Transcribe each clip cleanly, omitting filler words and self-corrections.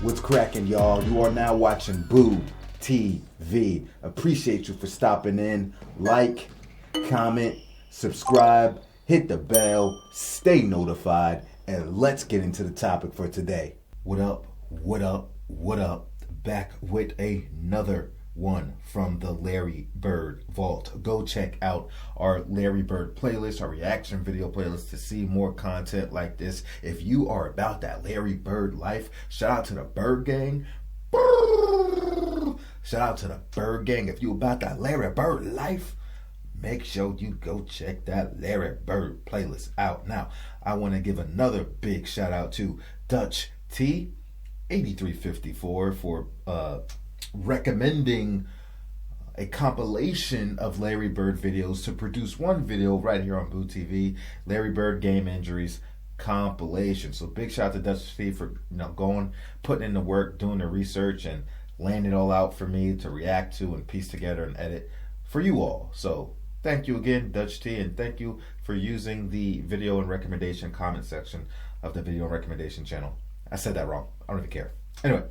What's cracking, y'all? You are now watching Boo TV. Appreciate you for stopping in. Like, comment, subscribe, hit the bell, stay notified, and let's get into the topic for today. What up? What up? What up? Back with another one from the Larry Bird Vault. Go check out our Larry Bird playlist, our reaction video playlist, to see more content like this. If you are about that Larry Bird life, shout out to the Bird Gang. Shout out to the Bird Gang. If you about that Larry Bird life, make sure you go check that Larry Bird playlist out. Now, I want to give another big shout out to Dutch T 8354 for recommending a compilation of Larry Bird videos to produce one video right here on Boo TV, Larry Bird Game Injuries compilation. So big shout out to Dutch T for going, putting in the work, doing the research, and laying it all out for me to react to and piece together and edit for you all. So thank you again, Dutch T, and thank you for using the video and recommendation comment section of the video and recommendation channel. I said that wrong. I don't even care. Anyway,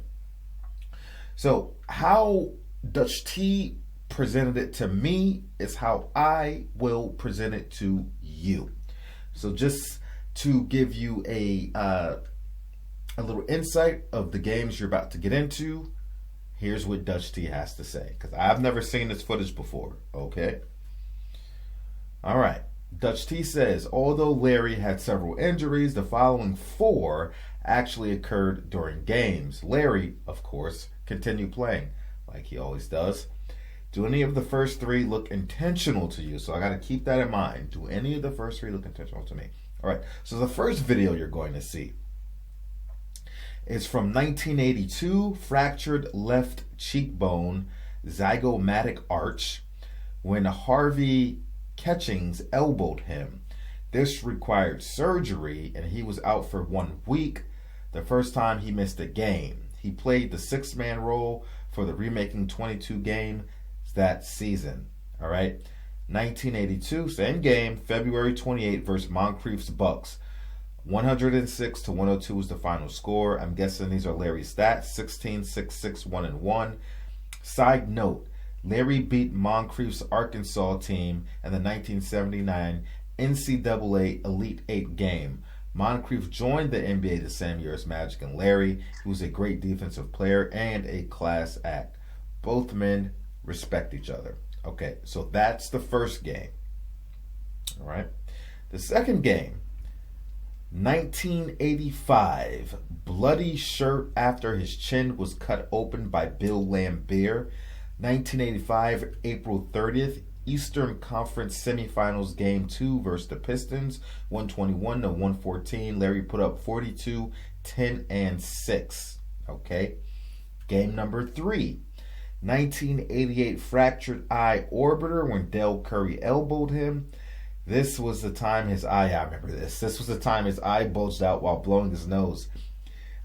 so how Dutch T presented it to me is how I will present it to you. So just to give you a little insight of the games you're about to get into, here's what Dutch T has to say, because I've never seen this footage before. Okay. All right. Dutch T says, although Larry had several injuries, the following four actually occurred during games. Larry, of course, continued playing like he always does. Do any of the first three look intentional to you? So I got to keep that in mind. Do any of the first three look intentional to me? All right. So the first video you're going to see is from 1982, fractured left cheekbone, zygomatic arch, when Harvey Catchings elbowed him. This required surgery, and he was out for 1 week. The first time he missed a game. He played the six-man role for the remaking 22 game that season. All right. 1982, same game, February 28 versus Moncrief's Bucks. 106-102 was the final score. I'm guessing these are Larry's stats. 16, 6, 6, 1, and 1. Side note, Larry beat Moncrief's Arkansas team in the 1979 NCAA Elite Eight game. Moncrief joined the NBA the same year as Magic and Larry. He was a great defensive player and a class act. Both men respect each other. Okay, so that's the first game. All right. The second game, 1985, bloody shirt after his chin was cut open by Bill Lambeer. 1985, April 30th, Eastern Conference Semifinals Game 2 versus the Pistons, 121-114. Larry put up 42, 10, and 6. Okay. Game number 3, 1988, fractured eye orbiter when Del Curry elbowed him. This was the time his eye, I remember this. This was the time his eye bulged out while blowing his nose.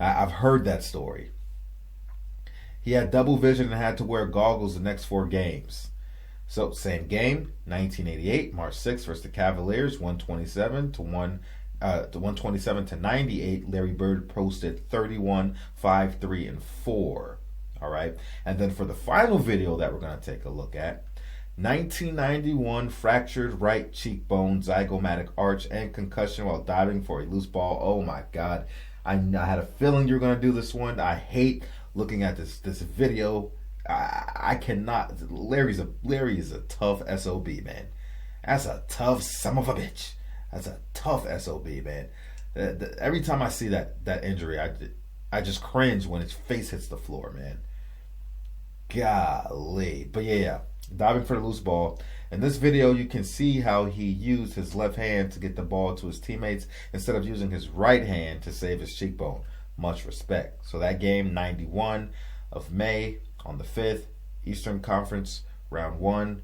I've heard that story. He had double vision and had to wear goggles the next 4 games. So, same game, 1988, March 6th versus the Cavaliers, 127-98. Larry Bird posted 31, 5, 3, and 4. All right. And then for the final video that we're going to take a look at, 1991, fractured right cheekbone, zygomatic arch, and concussion while diving for a loose ball. Oh my God. I had a feeling you were going to do this one. I hate looking at this video. I cannot. Larry is a tough SOB, man. That's a tough son of a bitch. That's a tough SOB, man. Every time I see that injury, I just cringe when his face hits the floor, man. Golly. But yeah, diving for the loose ball. In this video, you can see how he used his left hand to get the ball to his teammates instead of using his right hand to save his cheekbone. Much respect. So that game, 91 of May on the 5th, Eastern Conference, round 1.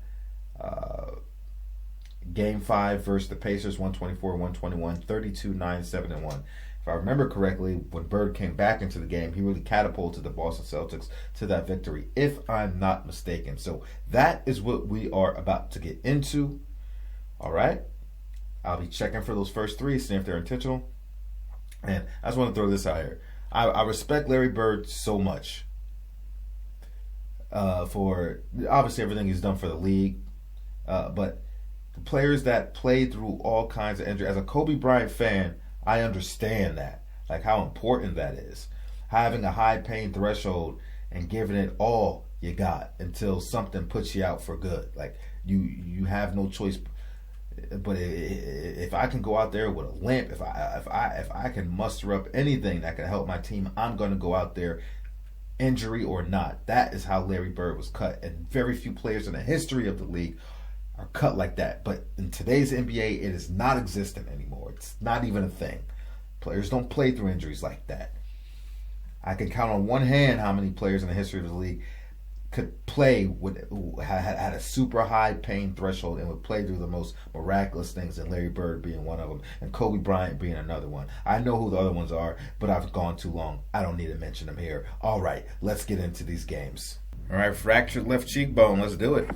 Game 5 versus the Pacers, 124-121, 32, 9, 7, and 1. If I remember correctly, when Bird came back into the game, he really catapulted the Boston Celtics to that victory, if I'm not mistaken. So that is what we are about to get into. All right. I'll be checking for those first three, seeing if they're intentional. And I just want to throw this out here. I respect Larry Bird so much for obviously everything he's done for the league, but the players that play through all kinds of injuries. As a Kobe Bryant fan, I understand that, like how important that is. Having a high pain threshold and giving it all you got until something puts you out for good. Like you have no choice. But if I can go out there with a limp, if I can muster up anything that can help my team, I'm going to go out there, injury or not. That is how Larry Bird was cut, and very few players in the history of the league are cut like that. But in today's NBA, it is not existent anymore. It's not even a thing. Players don't play through injuries like that. I can count on one hand how many players in the history of the league could play had a super high pain threshold and would play through the most miraculous things, and Larry Bird being one of them, and Kobe Bryant being another one. I know who the other ones are, but I've gone too long. I don't need to mention them here. All right, let's get into these games. All right, fractured left cheekbone. Let's do it.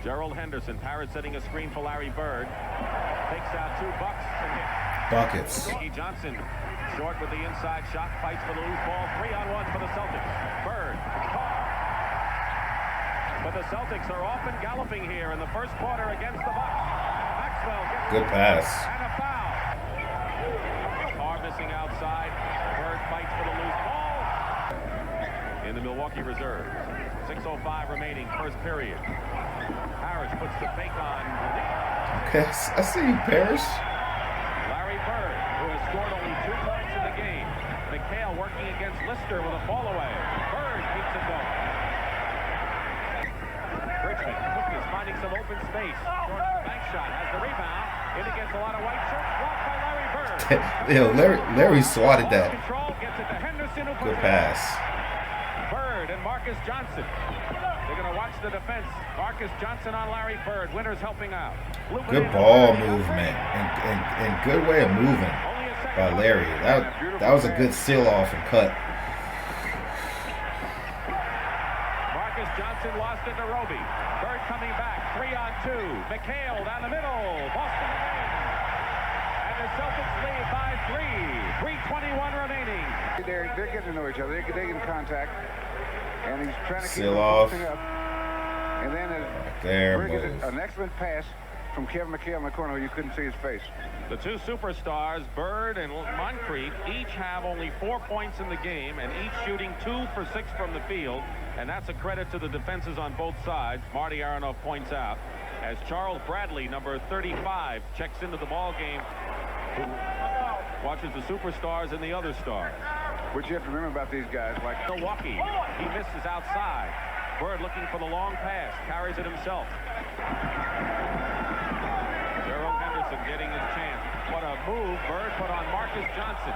Gerald Henderson, Parrott setting a screen for Larry Bird. Takes out 2 bucks and hits. Buckets. Mickey Johnson, short with the inside shot, fights for the loose ball. 3-on-1 for the Celtics. Bird, but the Celtics are often galloping here in the first quarter against the Bucks. Maxwell gets good pass. And a foul. Carr missing outside. Bird fights for the loose ball. In the Milwaukee reserves. 6:05 remaining, first period. Parrish puts the fake on. Okay, I see you, Parrish. Larry Bird, who has scored only 2 points in the game. McHale working against Lister with a fall away. Bird keeps it going. Richmond quickly finding some open space. Jordan bank shot has the rebound. In against a lot of white shirts. Blocked by Larry Bird. Yo, Larry swatted that. Control, gets it to Henderson, who good pass. Bird and Marcus Johnson. They're going to watch the defense. Marcus Johnson on Larry Bird. Winners helping out. Good ball movement and good way of moving by Larry. That was a good seal off and cut. Marcus Johnson lost it to Roby. Bird coming back. 3-on-2. McHale down the middle. Boston wins. And the Celtics lead by 3. 3:21 remaining. They're getting to know each other. They're getting contact. And he's trying to seal off. Up. And then an excellent pass from Kevin McHale in the corner where you couldn't see his face. The 2 superstars, Bird and Moncrief, each have only 4 points in the game and each shooting 2 for 6 from the field. And that's a credit to the defenses on both sides. Marty Aronoff points out as Charles Bradley, number 35, checks into the ball game, who watches the superstars and the other stars. What you have to remember about these guys, like Milwaukee, he misses outside. Bird looking for the long pass, carries it himself. Gerald Henderson getting his chance. What a move Bird put on Marcus Johnson.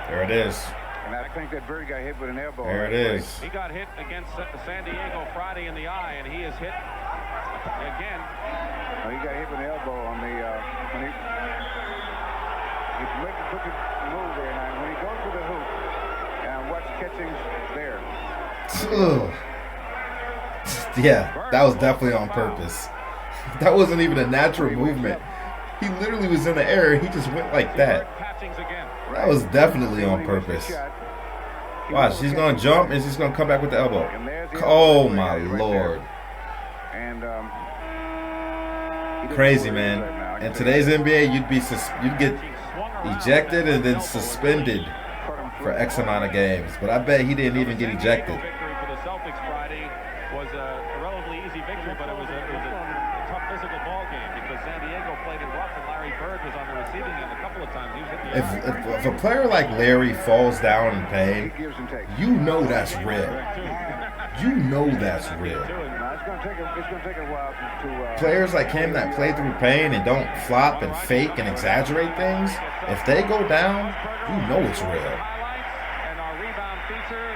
There it is. And I think that Bird got hit with an elbow. There it is. He got hit against San Diego Friday in the eye, and he is hit again. Well, he got hit with an elbow on the when he made the crooked move there, and when he goes to the hoop, and what's catching's there. Yeah, that was definitely on purpose. That wasn't even a natural movement. He literally was in the air. He just went like that. That was definitely on purpose. Watch, he's going to jump and he's going to come back with the elbow. Oh, my Lord. Crazy, man. In today's NBA, you'd get ejected and then suspended for X amount of games. But I bet he didn't even get ejected. Victory for the Celtics Friday was a relatively easy victory, but it was a tough physical ball game because San Diego played it rough and Larry Bird was on the receiving end a couple of times. He was hitting if a player like Larry falls down in pain, you know that's real. You know that's real. It's going to take a while to players like him that play through pain and don't flop and fake and exaggerate things, if they go down, you know it's real. And our rebound feature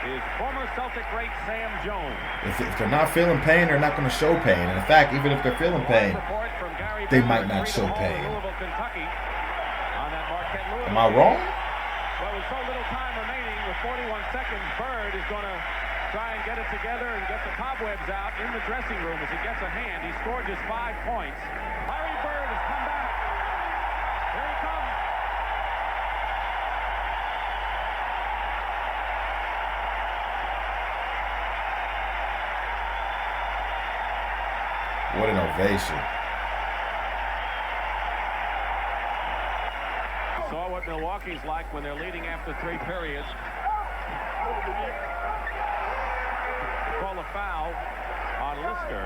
is former Celtic great Sam Jones. If they're not feeling pain, they're not going to show pain. And in fact, even if they're feeling pain, they might not show pain. Am I wrong? Well, with so little time remaining, with 41 seconds, Bird is going to try and get it together and get the cobwebs out in the dressing room as he gets a hand. He scored just 5 points. Larry Bird has come back. What an ovation. Saw what Milwaukee's like when they're leading after 3 periods. Call a foul on Lister.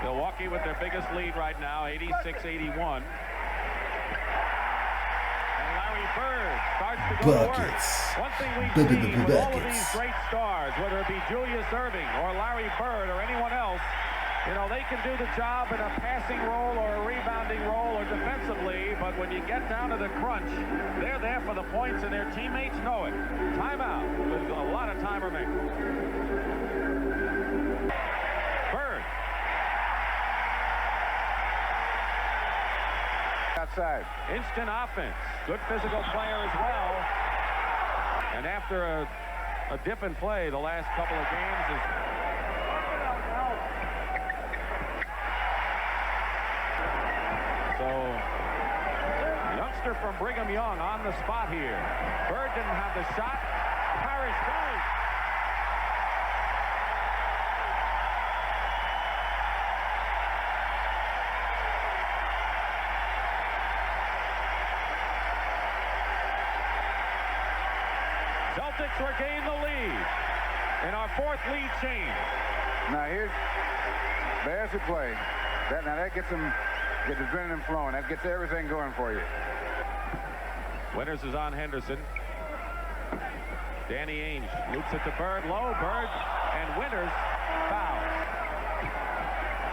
Milwaukee with their biggest lead right now, 86-81. And Larry Bird starts to go to work. One thing we see with all of these great stars, whether it be Julius Erving or Larry Bird or anyone else, you know, they can do the job in a passing role or a rebounding role or defensively, but when you get down to the crunch, they're there for the points and their teammates know it. Timeout with a lot of time remaining. Bird. Outside. Instant offense. Good physical player as well. And after a dip in play the last couple of games is so youngster from Brigham Young on the spot here. Bird didn't have the shot. Parrish goes. Celtics regain the lead in our 4th lead change. Now there's the play. That gets them, get the adrenaline flowing. That gets everything going for you. Winters is on Henderson. Danny Ainge loops it to Bird. Low, Bird, and Winters foul.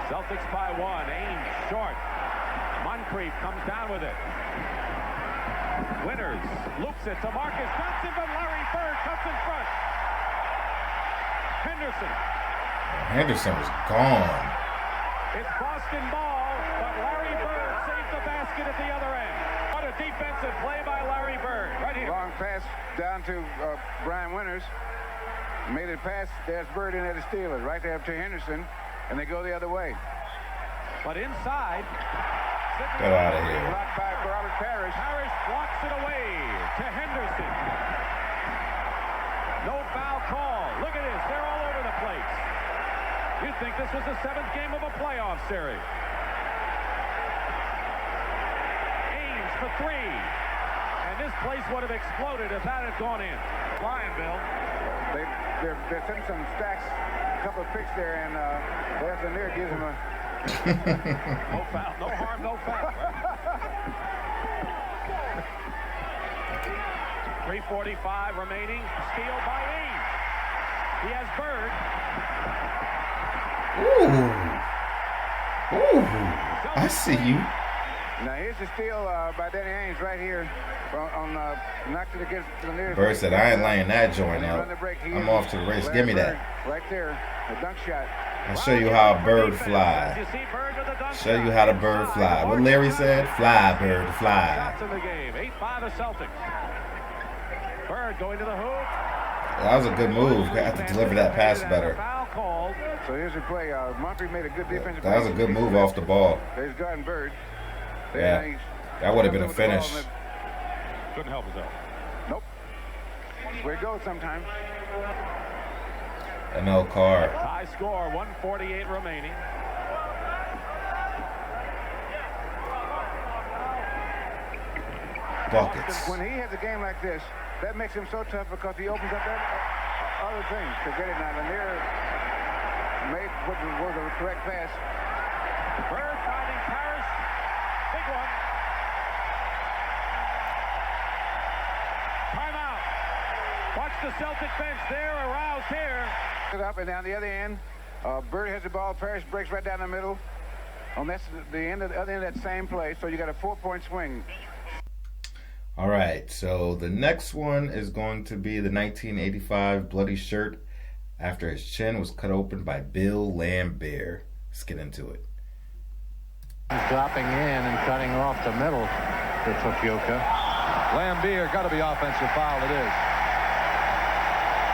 Celtics by 1. Ainge short. Moncrief comes down with it. Winters loops it to Marcus Johnson, but Larry Bird cuts in front. Henderson was gone. It's Boston ball, but Larry Bird saves the basket at the other end. What a defensive play by Larry Bird. Right here. Long pass down to Brian Winters. Made it pass. There's Bird in there to steal it. Right there up to Henderson, and they go the other way. But inside. Get out of here. Blocked by Robert Parrish. Parrish walks it away to Henderson. No foul call. Look at this. They're all over the place. You'd think this was the 7th game of a playoff series. Ainge for 3. And this place would have exploded if that had gone in. Flying, Bill. They're sending some stacks, a couple of picks there, and there's the near gives them a... No foul, no harm, no foul. Right? 3:45 remaining. Steal by Ainge. He has Bird. Ooh, I see you. Now here's the steal by Danny Ainge right here. Knocked it against the nearest. Bird said, I ain't laying that joint out. I'm off to the race. Give me that. Right there, a dunk shot. I'll show you how a bird fly. Show you how the bird fly. What Larry said? Fly, bird, fly. Shots in the game. 8-5 the Celtics. Bird going to the hoop. That was a good move. I have to deliver that pass better. So here's the play. Moncrief made a good defensive play. That was a good move off the ball. There's guarding Bird. Yeah, that would have been a finish. Couldn't help himself. Nope. Where it goes sometimes. ML Carr. High score, 1:48 remaining. Buckets. When he has a game like this, that makes him so tough because he opens up other things to get it now. Lanier made what was the correct pass. Bird finding Parrish. Big one. Timeout. Watch the Celtic bench there, aroused here. Up and down the other end. Bird has the ball. Parrish breaks right down the middle. On that's the end of the other end of that same play. So you got a 4-point swing. All right, so the next one is going to be the 1985 bloody shirt after his chin was cut open by Bill Lambeer. Let's get into it. Dropping in and cutting off the middle for Fukuoka. Lambeer got to be offensive foul. It is.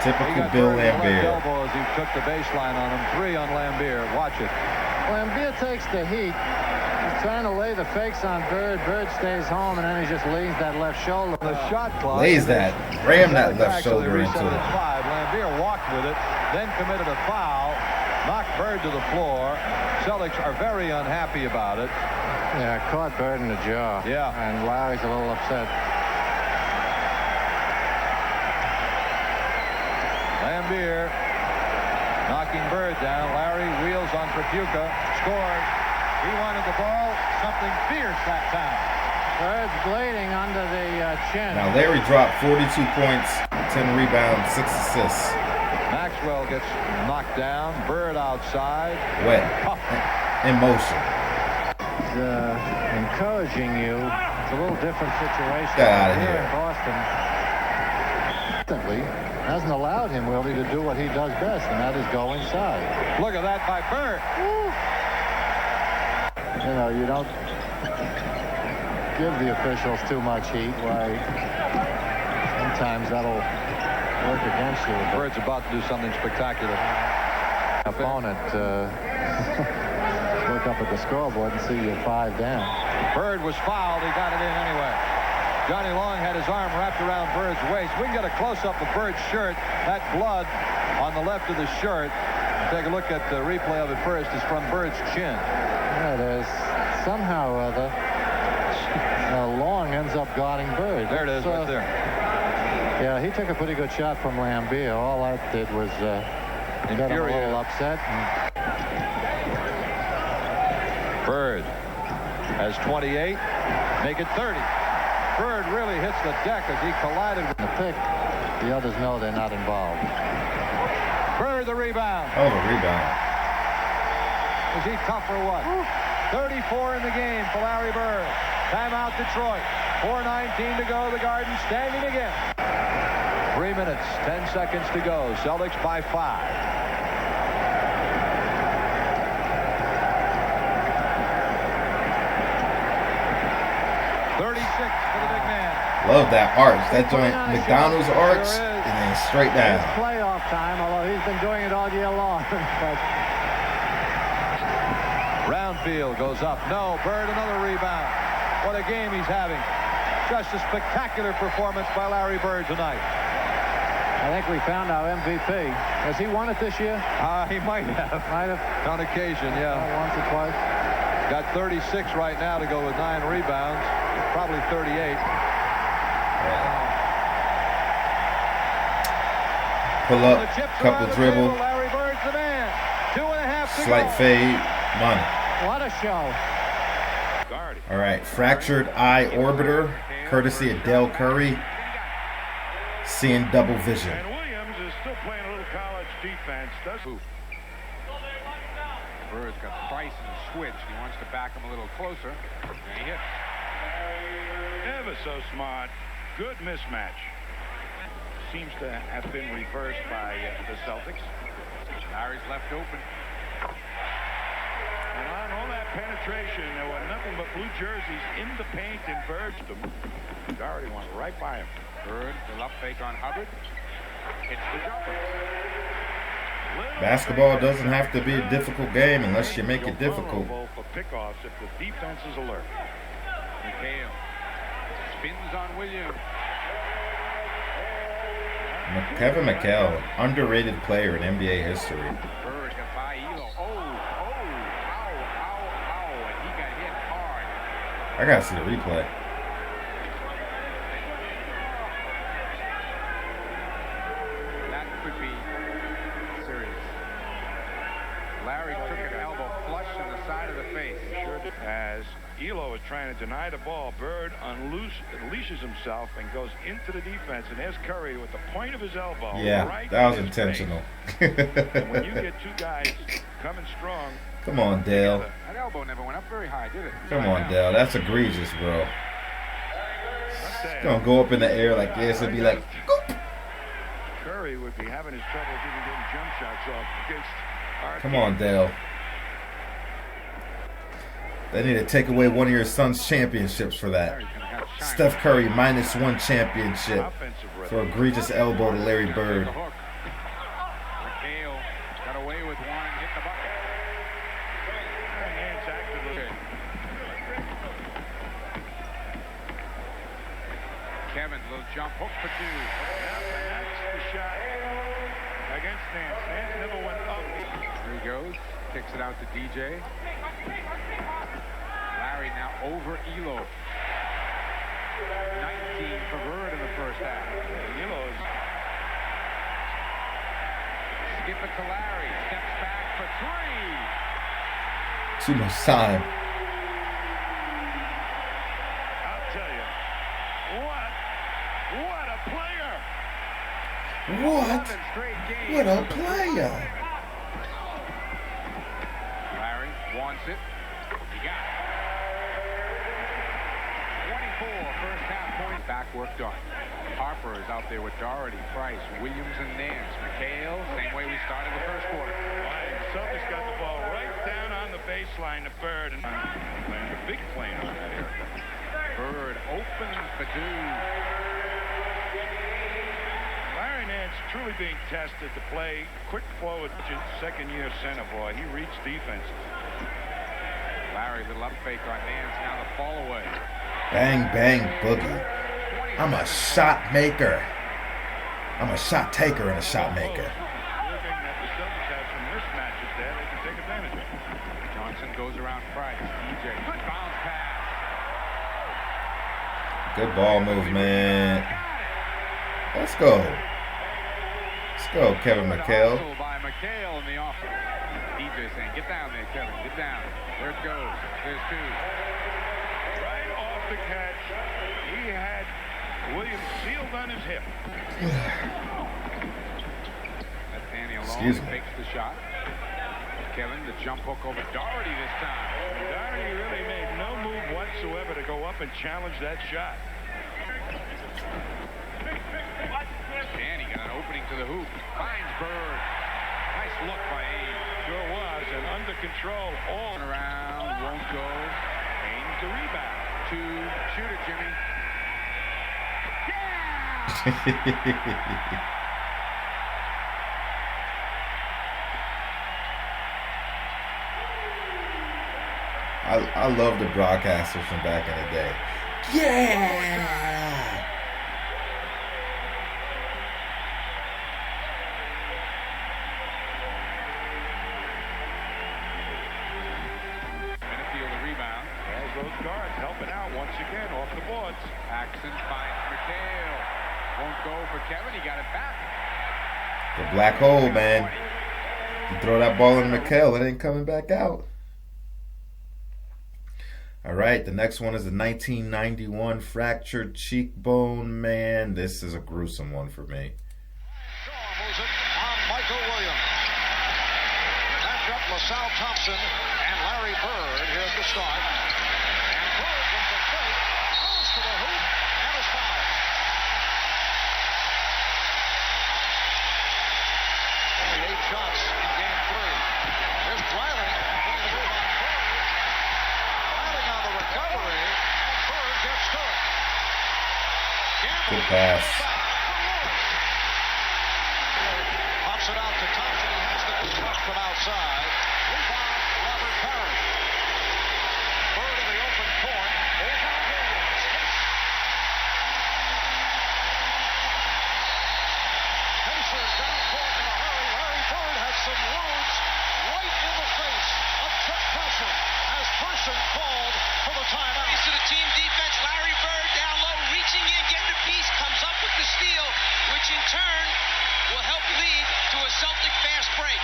Typical Bill Lambeer. Elbow as he took the baseline on him. 3 on Lambeer. Watch it. Lambeer takes the heat. He's trying to lay the fakes on Bird. Bird stays home, and then he just lays that left shoulder. The shot clock. Lays that. Ram that left shoulder into it. 5. Lambeer walked with it, then committed a foul. knocked Bird to the floor. Celtics are very unhappy about it. Yeah, caught Bird in the jaw. Yeah. And Larry's a little upset. Lambeer knocking Bird down. Larry wheels on Propuka. Scores. He wanted the ball. Something fierce that time. Bird's bleeding under the chin. Now Larry dropped 42 points, 10 rebounds, 6 assists. Maxwell gets knocked down. Bird outside. Wet. In motion. Encouraging you. It's a little different situation. Get out of here here. in Boston. Hasn't allowed him really to do what he does best, and that is go inside. Look at that by Bird. You know, you don't give the officials too much heat. Why? Sometimes that'll work against you. Bird's about to do something spectacular. Opponent, look up at the scoreboard and see you're 5 down. Bird was fouled. He got it in anyway. Johnny Long had his arm wrapped around Bird's waist. We can get a close-up of Bird's shirt. That blood on the left of the shirt. Take a look at the replay of it first. It's from Bird's chin. Yeah, there's somehow or other Long ends up guarding Bird. There it is, right there. Yeah, he took a pretty good shot from Lambeer. All that did was get him a little upset. Bird has 28. Make it 30. Bird really hits the deck as he collided with the pick. The others know they're not involved. Bird the rebound. Oh, the rebound. Is he tough or what? 34 in the game for Larry Bird. Timeout Detroit. 4:19 to go. The Garden standing again. 3 minutes, 10 seconds to go. Celtics by 5. Love that arch. That joint, McDonald's arch, and then straight down. It's playoff time, although he's been doing it all year long. But Roundfield goes up. No, Bird another rebound. What a game he's having. Just a spectacular performance by Larry Bird tonight. I think we found our MVP. Has he won it this year? He might have. Might have. On occasion, yeah. Once or twice. Got 36 right now to go with 9 rebounds. Probably 38. Pull up, couple dribble, Larry Bird's the man. 2.5 to slight go. fade, money. What a show. All right, fractured eye orbiter, courtesy of Dale Curry. Seeing double vision. And Williams is still playing a little college defense. Bird's got Price in the switch. He wants to back him a little closer. And he hits. Ever so smart. Good mismatch. Seems to have been reversed by the Celtics. Larry's left open. And on all that penetration, there were nothing but blue jerseys in the paint, and Bird already went right by him. Bird, the left fake on Hubbard. It's the jumper. Basketball doesn't have to be a difficult game unless you make it difficult. For pickoffs if the defense is alert. McHale spins on Williams. Kevin McHale, underrated player in NBA history. Bird got by Elo. Ow, and he got hit hard. I gotta see the replay. That could be serious. Larry took an elbow flush in the side of the face. As Elo is trying to deny the ball, Bird unleashes himself and goes into the defense, and there's Curry with the point of his elbow. Yeah, right that was in his intentional. and when you get two guys coming strong. Come on, Dale. That elbow never went up very high, did it? Come on, Dale. That's egregious, bro. It's gonna go up in the air like this and be like, goop. Curry would be having his troubles even getting jump shots off against our Come team. on, Dale. They need to take away one of your son's championships for that. Steph Curry -1 championship for egregious elbow to Larry Bird. McHale got away with one and hit the bucket. Kevin, little jump hook for 2. Yep, and that's the shot against Nance. Nance never went up. Here he goes. Kicks it out to DJ. Larry now over Elo. 19 for Bird in the first half. Elo's skip it to Larry. Steps back for three. Too much time. I'll tell you. What a player! What? What a player! Larry wants it. He got it. 24 first half points. Back work done. Harper is out there with Doherty, Price, Williams, and Nance. McHale, same way we started the first quarter. Celtics got the ball right down on the baseline to Bird, and playing a big play on that area. Bird opens Badu. Larry Nance truly being tested to play quick forward, second-year center boy. He reads defenses. Larry, little up fake on Nance. Now the fall away. Bang, bang, boogie. I'm a shot maker. I'm a shot taker and a shot maker. Proving that the Celtics have some mismatches there they can take advantage of. Johnson goes around Price. DJ, good bounce pass. Good ball movement. Let's go. Let's go, Kevin McHale. By McHale in the offense. DJ saying, get down there, Kevin, get down. There it goes. There's two. Right off the catch, he had Williams sealed on his hip. That's Danny alone. Excuse me. Fakes the shot. Kevin, the jump hook over Doherty this time. Doherty really made no move whatsoever to go up and challenge that shot. Danny got an opening to the hoop. Finds Bird. Nice look by Abe. Sure was, and under control all Around, won't go. aims the rebound. Shoot it, Jimmy. I love the broadcasters from back in the day. Yeah! Minifield the rebound. As those guards helping out once again off the boards. Paxson finds McHale. Won't go for Kevin. He got it back. The black hole, man. You throw that ball in McHale, it ain't coming back out. All right, the next one is the 1991 fractured cheekbone. Man, this is a gruesome one for me. Shaw moves it on Michael Williams. Match up LaSalle Thompson and Larry Bird here at the start. And Bird with the fake goes to the hoop and is fouled. Only 8 shots in game 3. Here's Bryling putting the move on Bird. Bryling on the recovery, and Bird gets to it. Good pass. Pops it out to Thompson. He has the good touch from outside. Rebound, Robert Parrish. Bird in the open court. Over Williams. Pacers down court in a hurry. Larry Bird has some words right in the face of Chuck Person as Person called for the timeout. To the team defense, Larry Bird down low, reaching in, getting a piece, comes up with the steal, which in turn will help lead to a Celtic fast break.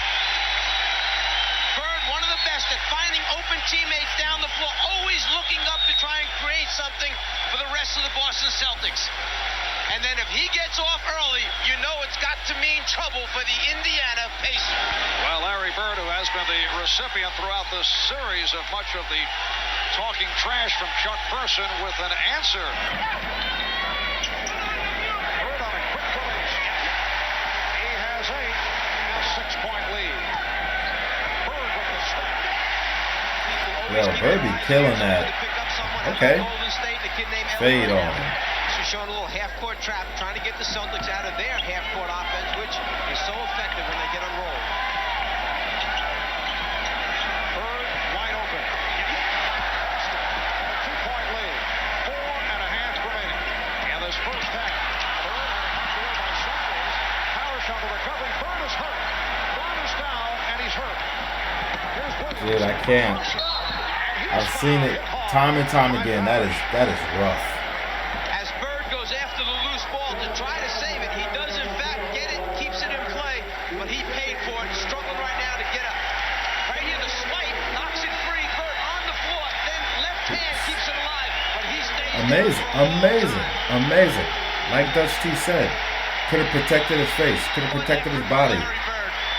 Bird, one of the best at finding open teammates down the floor, always looking up to try and create something for the rest of the Boston Celtics. And then if he gets off early, you know it's got to mean trouble for the Indiana Pacers. Well, Larry Bird, who has been the recipient throughout this series of much of the talking trash from Chuck Person, with an answer. Bird on a quick release. He has 8, a 6-point lead. Bird with the step. Yo, Bird be killing that. Okay. Fade on him. She's showing a little half-court trap, trying to get the Celtics out of their half-court offense, which is so effective when they get unrolled. Bird wide open. A 2-point lead. 4.5 remaining in this first half. Bird had it knocked away by Saunders. Parrish on the recovery. Bird is hurt. Bird is down, and he's hurt. Dude, I can't. I've seen it time and time again. That is rough. As Bird goes after the loose ball to try to save it, he does in fact get it, keeps it in play, but he paid for it, struggling right now to get up. Right here, the swipe knocks it free. Bird on the floor, then left hand keeps it alive, but he stays. Amazing. Like Dutch T said, could have protected his face, could have protected his body,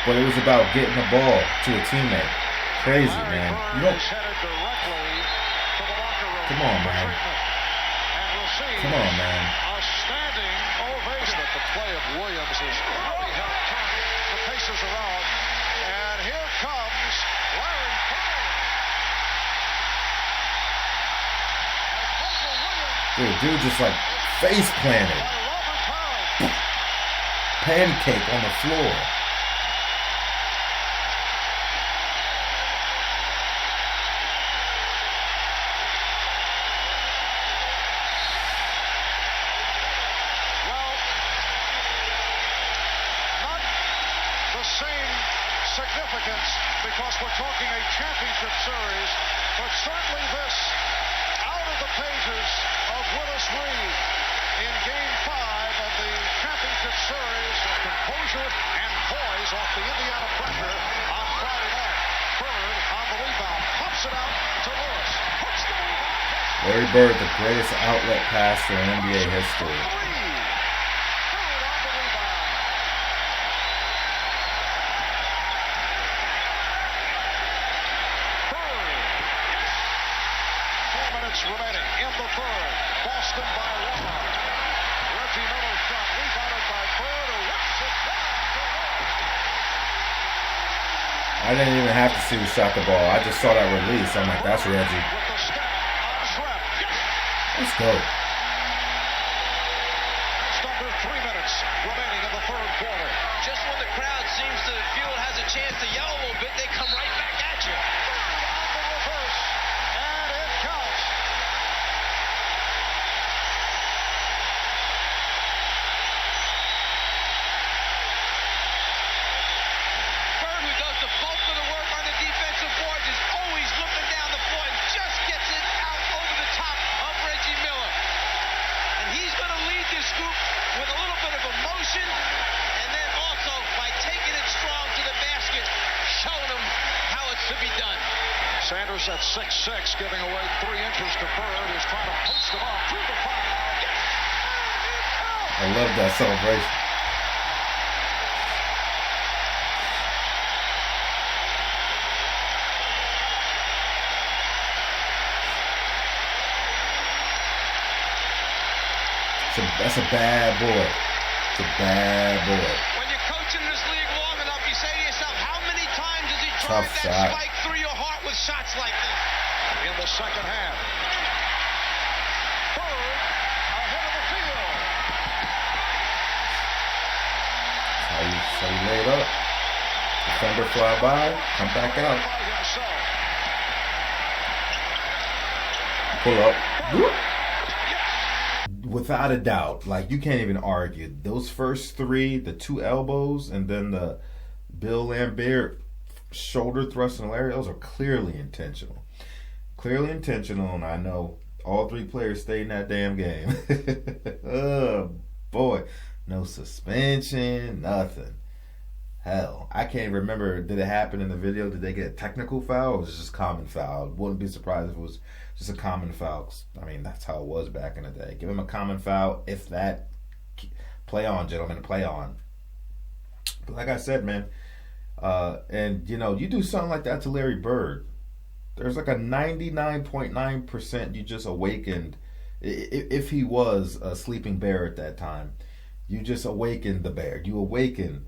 but it was about getting the ball to a teammate. Crazy, man. You don't. Come on, man. Come on, man. A standing ovation. But the play of Williams has really helped turn the paces around. And here comes Larry Bird. Dude just like face planted. Pancake on the floor. Significance because we're talking a championship series, but certainly this out of the pages of Willis Reed in Game 5 of the championship series. Composure and poise off the Indiana pressure on Friday night. Bird on the rebound, pops it out to Lewis. Puts the rebound. Larry Bird, the greatest outlet passer in NBA history. Remaining in the third. Boston by one. Reggie Miller shot rebounded by Bird, who whips it down to Lewis. I didn't even have to see who shot the ball. I just saw that release. I'm like, that's Reggie. With the step on Shrek. Let's go. Just under 3 minutes remaining in the third quarter. Just when the crowd seems to feel it has a chance to yell a little bit, they come right back at you. On the reverse, and it counts. The bulk of the work on the defensive boards is always looking down the floor and just gets it out over the top of Reggie Miller. And he's going to lead this group with a little bit of emotion and then also by taking it strong to the basket, showing them how it's to be done. Sanders at 6'6", giving away 3 inches to Bird, is trying to post him up through the foul. I love that celebration. That's a bad boy. It's a bad boy. When you're coaching this league long enough, you say to yourself, how many times does he drive Tough that shot. spike through your heart with shots like this? In the second half. Bird ahead of the field. That's how you lay it up. Defender fly by, come back out. Pull up. Whoop. Without a doubt, like you can't even argue. Those first 3, the 2 elbows, and then the Bill Lambeer shoulder thrust and Larry, those are clearly intentional. Clearly intentional, and I know all 3 players stayed in that damn game. Oh, boy. No suspension, nothing. Hell, I can't remember, did it happen in the video? Did they get a technical foul or was it just common foul? Wouldn't be surprised if it was just a common foul. I mean, that's how it was back in the day. Give him a common foul. If that, play on, gentlemen, play on. But like I said, man, and, you know, you do something like that to Larry Bird, there's like a 99.9% you just awakened. If he was a sleeping bear at that time, you just awakened the bear. You awakened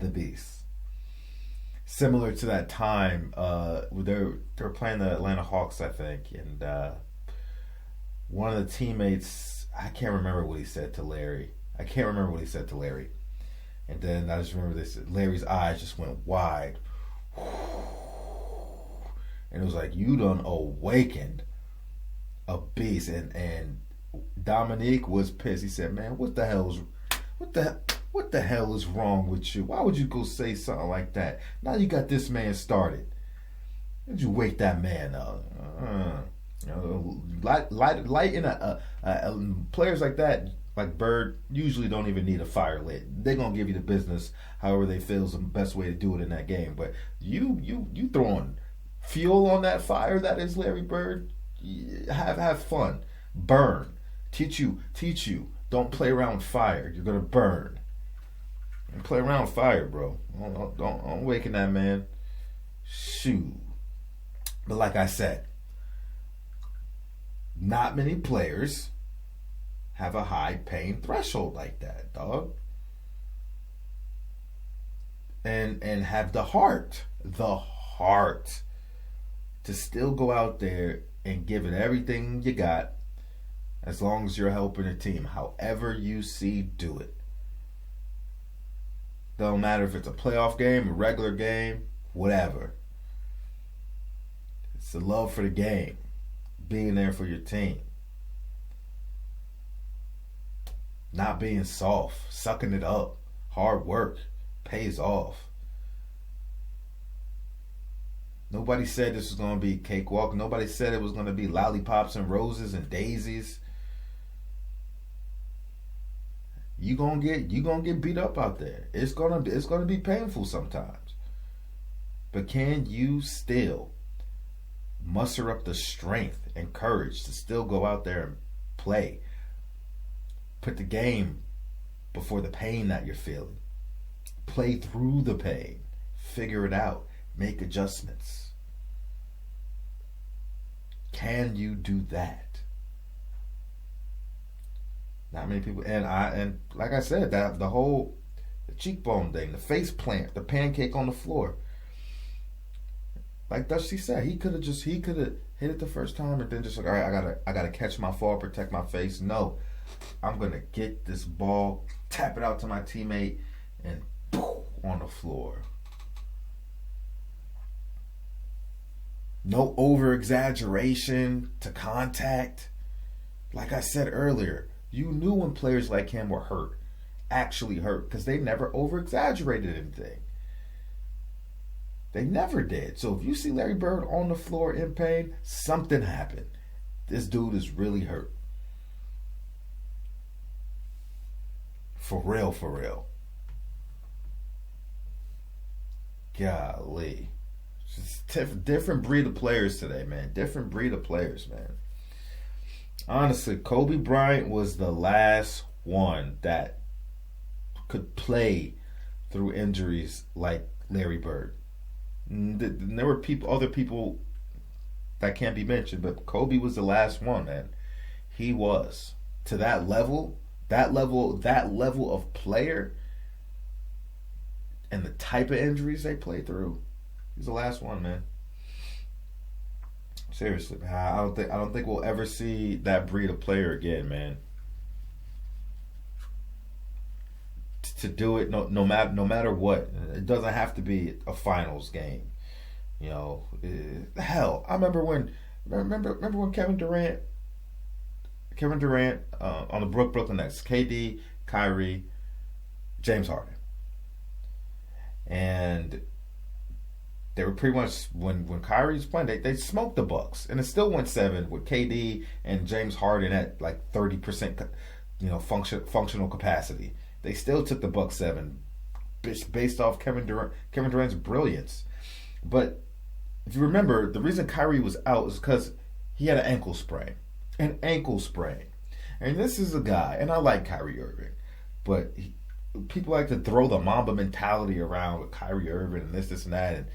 the beast. Similar to that time, they were playing the Atlanta Hawks, I think, and one of the teammates, I can't remember what he said to Larry. And then I just remember this, Larry's eyes just went wide. And it was like, you done awakened a beast. And Dominique was pissed. He said, man, what the hell is wrong with you? Why would you go say something like that? Now you got this man started. Did you wake that man up? Lighting players like that, like Bird, usually don't even need a fire lit. They're gonna give you the business however they feel is the best way to do it in that game. But you throwing fuel on that fire that is Larry Bird. Have fun, burn. Teach you. Don't play around with fire. You're gonna burn. And play around with fire, bro. Don't waken that man. Shoot. But like I said, not many players have a high pain threshold like that, dog. And have the heart to still go out there and give it everything you got, as long as you're helping the team, however you see do it. Don't matter if it's a playoff game, a regular game, whatever. It's the love for the game, being there for your team. Not being soft, sucking it up. Hard work pays off. Nobody said this was going to be cakewalk. Nobody said it was going to be lollipops and roses and daisies. You gonna get beat up out there. It's gonna be painful sometimes. But can you still muster up the strength and courage to still go out there and play? Put the game before the pain that you're feeling. Play through the pain. Figure it out. Make adjustments. Can you do that? Not many people, and like I said, that the cheekbone thing, the face plant, the pancake on the floor. Like Dusty said, he could have hit it the first time and then just like, all right, I gotta catch my fall, protect my face. No, I'm gonna get this ball, tap it out to my teammate, and poof, on the floor. No over exaggeration to contact. Like I said earlier, you knew when players like him were hurt, actually hurt, because they never over exaggerated anything. They never did. So if you see Larry Bird on the floor in pain, something happened. This dude is really hurt. For real, for real. Golly. Just different breed of players today, man. Different breed of players, man. Honestly, Kobe Bryant was the last one that could play through injuries like Larry Bird. There were other people that can't be mentioned, but Kobe was the last one, man. He was to that level of player, and the type of injuries they play through. He's the last one, man. Seriously, man. I don't think we'll ever see that breed of player again, man. To do it, no matter what. It doesn't have to be a finals game. You know, hell, I remember when Kevin Durant on the Brooklyn Nets, KD, Kyrie, James Harden, and they were pretty much when Kyrie was playing, they smoked the Bucks, and it still went 7 with KD and James Harden at like 30%, functional capacity. They still took the Bucks 7, based off Kevin Durant's brilliance. But if you remember, the reason Kyrie was out is because he had an ankle sprain. And this is a guy, and I like Kyrie Irving, but people like to throw the Mamba mentality around with Kyrie Irving and this and that, and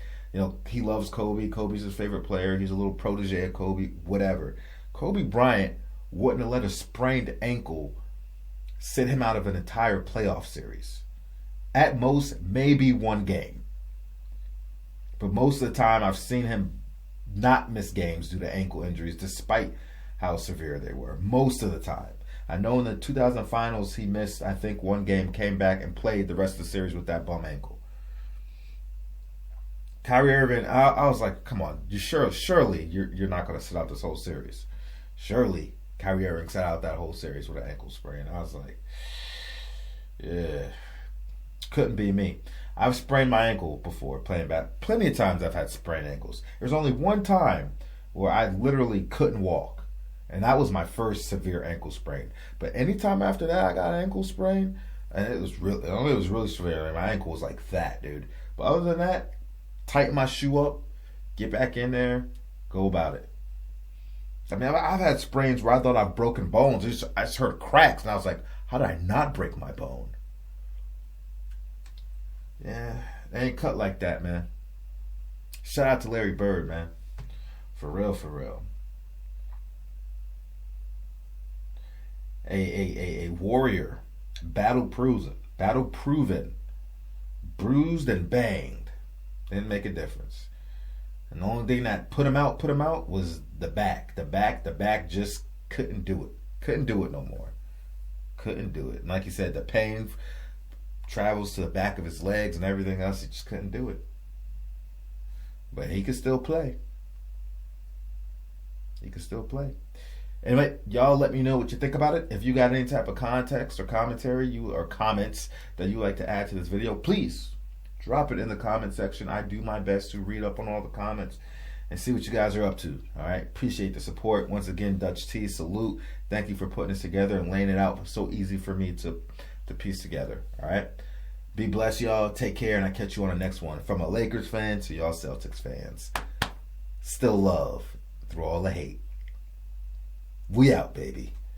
he loves Kobe. Kobe's his favorite player. He's a little protege of Kobe, whatever. Kobe Bryant wouldn't have let a sprained ankle sit him out of an entire playoff series. At most, maybe one game. But most of the time, I've seen him not miss games due to ankle injuries, despite how severe they were. Most of the time. I know in the 2000 finals, he missed, I think, one game, came back and played the rest of the series with that bum ankle. Kyrie Irving, I was like, come on, surely you're not going to sit out this whole series. Surely Kyrie Irving sat out that whole series with an ankle sprain. I was like, yeah, couldn't be me. I've sprained my ankle before playing back. Plenty of times I've had sprained ankles. There's only one time where I literally couldn't walk, and that was my first severe ankle sprain. But anytime after that, I got an ankle sprain, and it was really severe. Like, my ankle was like that, dude. But other than that, tighten my shoe up, get back in there, go about it. I mean, I've had sprains where I thought I've broken bones. I just heard cracks, and I was like, how did I not break my bone? Yeah, they ain't cut like that, man. Shout out to Larry Bird, man. For real, for real. A warrior, battle proven, bruised and banged. Didn't make a difference. And the only thing that put him out was the back. The back just couldn't do it. Couldn't do it no more. Couldn't do it. And like you said, the pain travels to the back of his legs and everything else. He just couldn't do it. But he could still play. He could still play. Anyway, y'all let me know what you think about it. If you got any type of context or commentary or comments that you like to add to this video, please drop it in the comment section. I do my best to read up on all the comments and see what you guys are up to. All right. Appreciate the support. Once again, Dutch T, salute. Thank you for putting this together and laying it out so easy for me to piece together. All right. Be blessed, y'all. Take care, and I'll catch you on the next one. From a Lakers fan to y'all Celtics fans. Still love through all the hate. We out, baby.